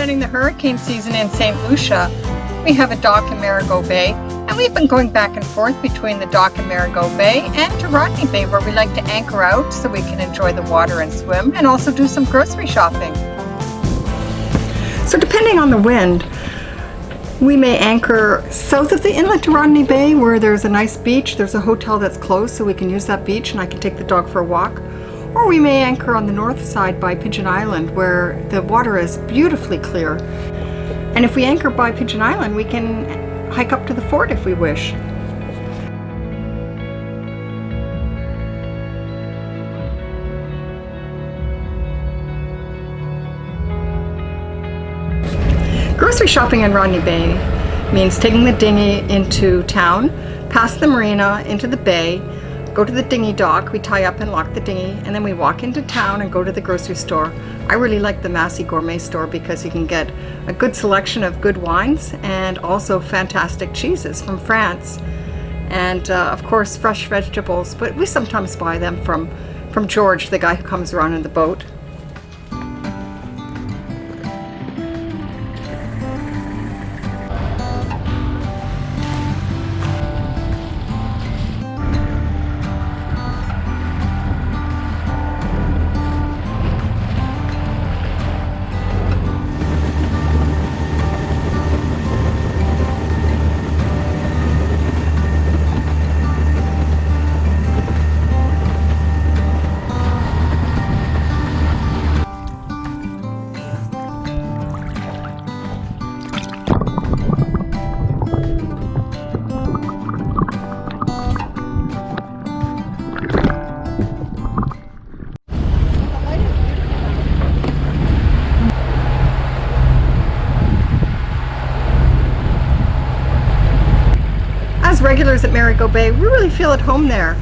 spending the hurricane season in St. Lucia. We have a dock in Marigot Bay, and we've been going back and forth between the dock in Marigot Bay and to Rodney Bay, where we like to anchor out so we can enjoy the water and swim, and also do some grocery shopping. So depending on the wind, we may anchor south of the inlet to Rodney Bay, where there's a nice beach. There's a hotel that's closed, so we can use that beach and I can take the dog for a walk. Or we may anchor on the north side by Pigeon Island, where the water is beautifully clear. And if we anchor by Pigeon Island, we can hike up to the fort if we wish. Grocery shopping in Rodney Bay means taking the dinghy into town, past the marina, into the bay, go to the dinghy dock, we tie up and lock the dinghy, and then we walk into town and go to the grocery store. I really like the Massy Gourmet store because you can get a good selection of good wines and also fantastic cheeses from France. And of course fresh vegetables, but we sometimes buy them from George, the guy who comes around in the boat. As regulars at Marigot Bay, we really feel at home there.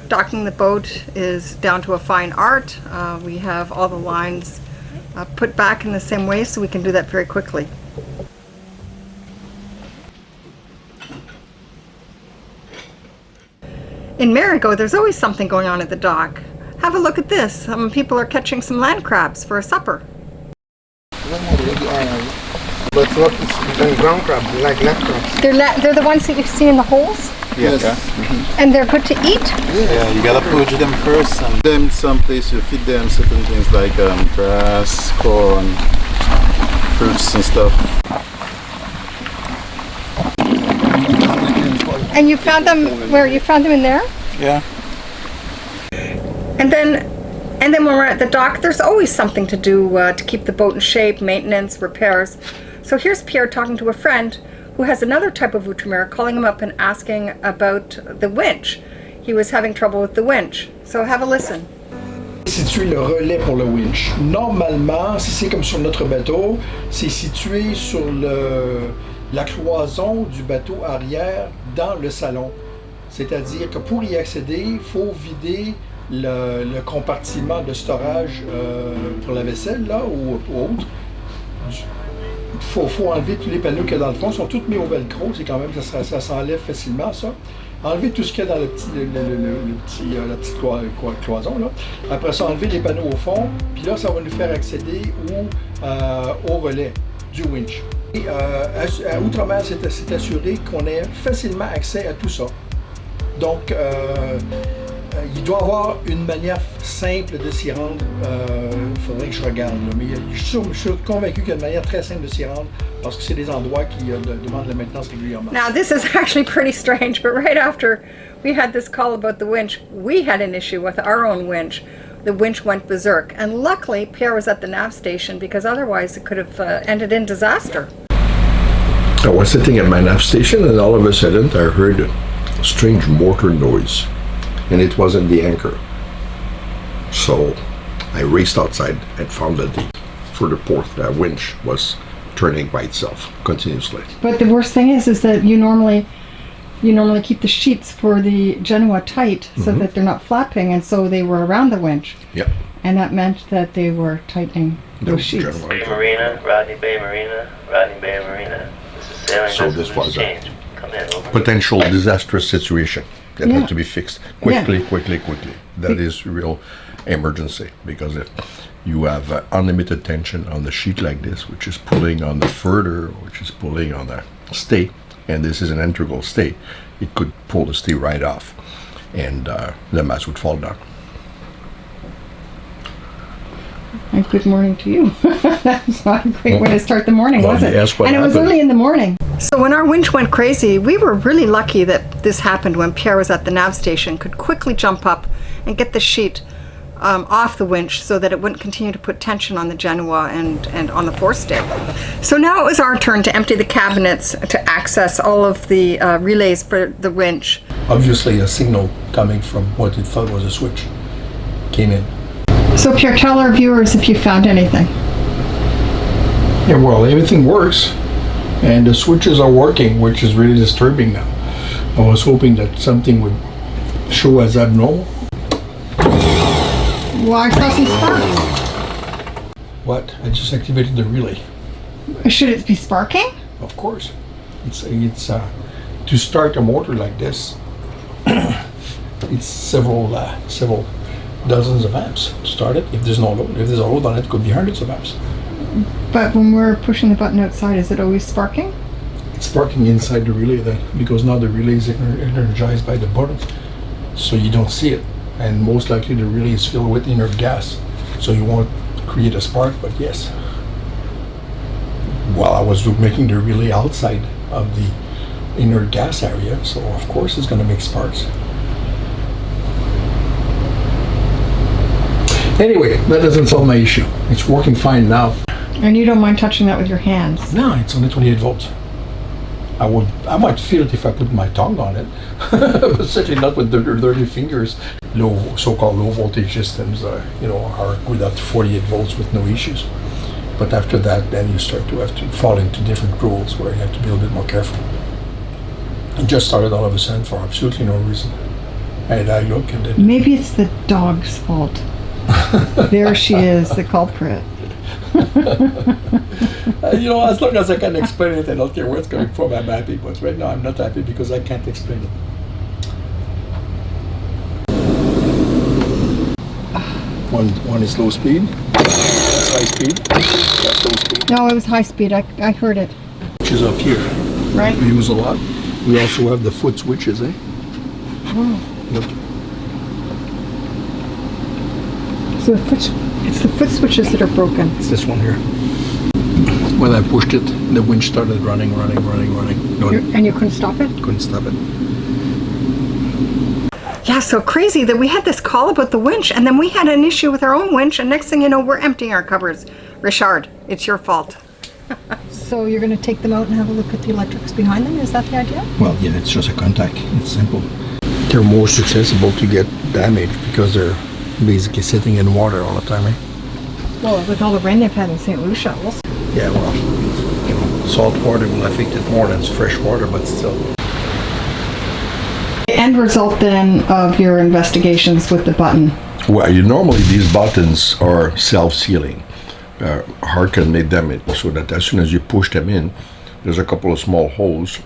Docking the boat is down to a fine art. We have all the lines put back in the same way, so we can do that very quickly. In Marigot, there's always something going on at the dock. Have a look at this. Some people are catching some land crabs for a supper. But what is ground crab, like land crabs? They're the ones that you see in the holes? Yes. Yeah. Mm-hmm. And they're good to eat? Yeah, you gotta purge them first, and then someplace you feed them certain things like grass, corn, fruits and stuff. And you found them where? You found them in there? Yeah. And then when we're at the dock, there's always something to do to keep the boat in shape, maintenance, repairs. So here's Pierre talking to a friend who has another type of outre-mer, calling him up and asking about the winch. He was having trouble with the winch. So have a listen. Situé le relais pour le winch. Normalement, si c'est comme sur notre bateau, c'est situé sur la cloison du bateau arrière dans le salon. C'est-à-dire que pour y accéder, il faut vider le compartiment de storage pour la vaisselle là, ou autre. Faut enlever tous les panneaux qu'il y a dans le fond. Ils sont tous mis au velcro, c'est quand même, ça s'enlève facilement ça. Enlever tout ce qu'il y a dans la petite cloison là. Après ça, enlever les panneaux au fond, puis là, ça va nous faire accéder au relais du winch. Et à Outre-mer, c'est assuré qu'on ait facilement accès à tout ça. Donc, il doit y avoir une manière simple de s'y rendre. Il faudrait que je regarde, là. Mais je suis convaincu qu'il y a une manière très simple de s'y rendre parce que c'est des endroits qui demandent la maintenance régulièrement. Now this is actually pretty strange, but right after we had this call about the winch, we had an issue with our own winch. The winch went berserk, and luckily Pierre was at the nav station because otherwise it could have ended in disaster. I was sitting at my nav station, and all of a sudden I heard a strange motor noise, and it wasn't the anchor. So I raced outside and found that the further port winch was turning by itself continuously. But the worst thing is that you normally keep the sheets for the genoa tight so that they're not flapping, and so they were around the winch. Yep. And that meant that they were tightening those sheets. Bay Marina, Rodney Bay Marina, Rodney Bay Marina. This is sailing. So this was a Come in, over. potential disastrous situation that had to be fixed quickly. That is real emergency, because if you have unlimited tension on the sheet like this, which is pulling on the further, which is pulling on the stay, and this is an integral stay, it could pull the stay right off, and the mast would fall down. And good morning to you. That's not a great way to start the morning, was it? Yes, And it was early in the morning. So when our winch went crazy, we were really lucky that this happened when Pierre was at the nav station, could quickly jump up and get the sheet off the winch so that it wouldn't continue to put tension on the genoa and on the forestay. So now it was our turn to empty the cabinets to access all of the relays for the winch. Obviously, a signal coming from what it thought was a switch came in. So Pierre, tell our viewers if you found anything. Yeah, well, everything works, and the switches are working, which is really disturbing now. I was hoping that something would show as abnormal. Well, I saw some sparks. What? I just activated the relay. Should it be sparking? Of course. It's to start a motor like this, it's several dozens of amps to start it. If there's no load, if there's a load on it, it could be hundreds of amps. But when we're pushing the button outside, is it always sparking? It's sparking inside the relay then, because now the relay is energized by the button, so you don't see it. And most likely the relay is filled with inert gas, so you won't create a spark, but yes. While I was making the relay outside of the inert gas area, so of course it's going to make sparks. Anyway, that doesn't solve my issue. It's working fine now. And you don't mind touching that with your hands? No, it's only 28 volts. I might feel it if I put my tongue on it, but certainly not with the dirty fingers. So-called low voltage systems, are good up to 48 volts with no issues. But after that, then you start to have to fall into different rules where you have to be a little bit more careful. It just started all of a sudden for absolutely no reason. And I look and then... Maybe it's the dog's fault. There she is, the culprit. As long as I can explain it, I don't care where it's coming from, I'm happy. But right now I'm not happy because I can't explain it. One is low speed, that's high speed, that's low speed. No, it was high speed. I heard it. Which is up here. Right. We use a lot. We also have the foot switches, eh? Oh. Look. So it's the foot switches that are broken. It's this one here. When I pushed it, the winch started running. No, And you couldn't stop it? couldn't stop it. Yeah, so crazy that we had this call about the winch, and then we had an issue with our own winch, and next thing you know, we're emptying our cupboards. Richard, it's your fault. So you're going to take them out and have a look at the electrics behind them? Is that the idea? Well, yeah, it's just a contact. It's simple. They're more susceptible to get damaged because they're basically sitting in water all the time, eh? Well, with all the rain they've had in St. Lucia. Yeah, well, salt water will affect it more than fresh water, but still. The end result then of your investigations with the button? Well, normally these buttons are self-sealing. Harkin made them so that as soon as you push them in, there's a couple of small holes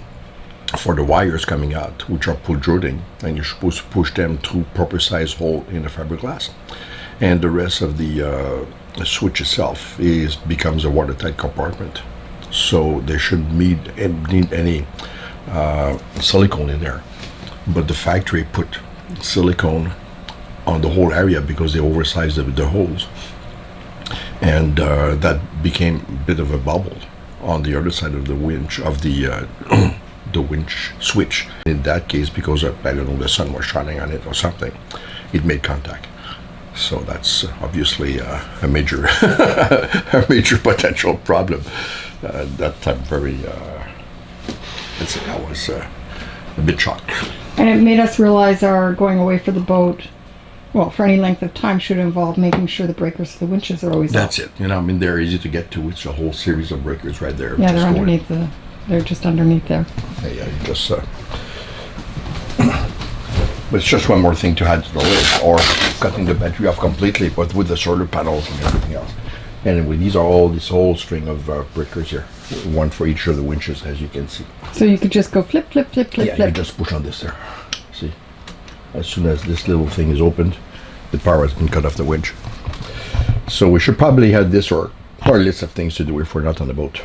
for the wires coming out, which are protruding, and you're supposed to push them through proper size hole in the fiberglass. And the rest of the switch itself becomes a watertight compartment. So they shouldn't need any silicone in there. But the factory put silicone on the whole area because they oversized the holes. And that became a bit of a bubble on the other side of the winch, of the winch switch. In that case, because I don't know, the sun was shining on it or something, it made contact. So that's obviously a major a major potential problem that I'm very I was a bit shocked. And it made us realize our going away for the boat, well, for any length of time, should involve making sure the breakers, the winches are always That's up. it. You know, I mean, they're easy to get to. It's a whole series of breakers right there. Yeah, Just they're going- underneath they're just underneath there. Yeah, you just. But it's just one more thing to add to the list, or cutting the battery off completely, but with the solar panels and everything else. Anyway, these are all this whole string of breakers here, one for each of the winches, as you can see. So you could just go flip, flip, flip, flip, Yeah, flip. you just push on this there. See, as soon as this little thing is opened, the power has been cut off the winch. So we should probably have this or a list of things to do if we're not on the boat.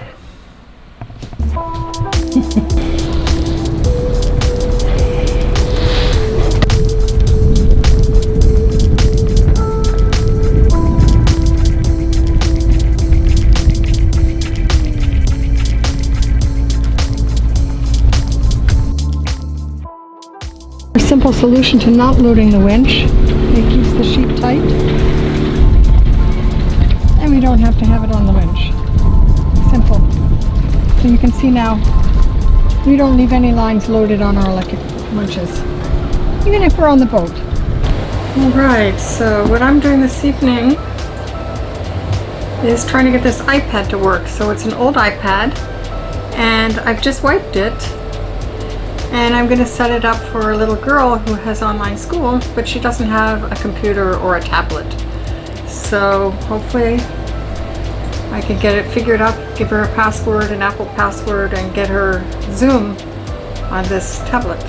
A simple solution to not loading the winch. It keeps the sheet tight. And we don't have to have it on the winch. Simple. So you can see now, we don't leave any lines loaded on our electric winches, even if we're on the boat. Alright, so what I'm doing this evening is trying to get this iPad to work. So it's an old iPad, and I've just wiped it. And I'm going to set it up for a little girl who has online school, but she doesn't have a computer or a tablet. So hopefully I can get it figured out, give her a password, an Apple password, and get her Zoom on this tablet.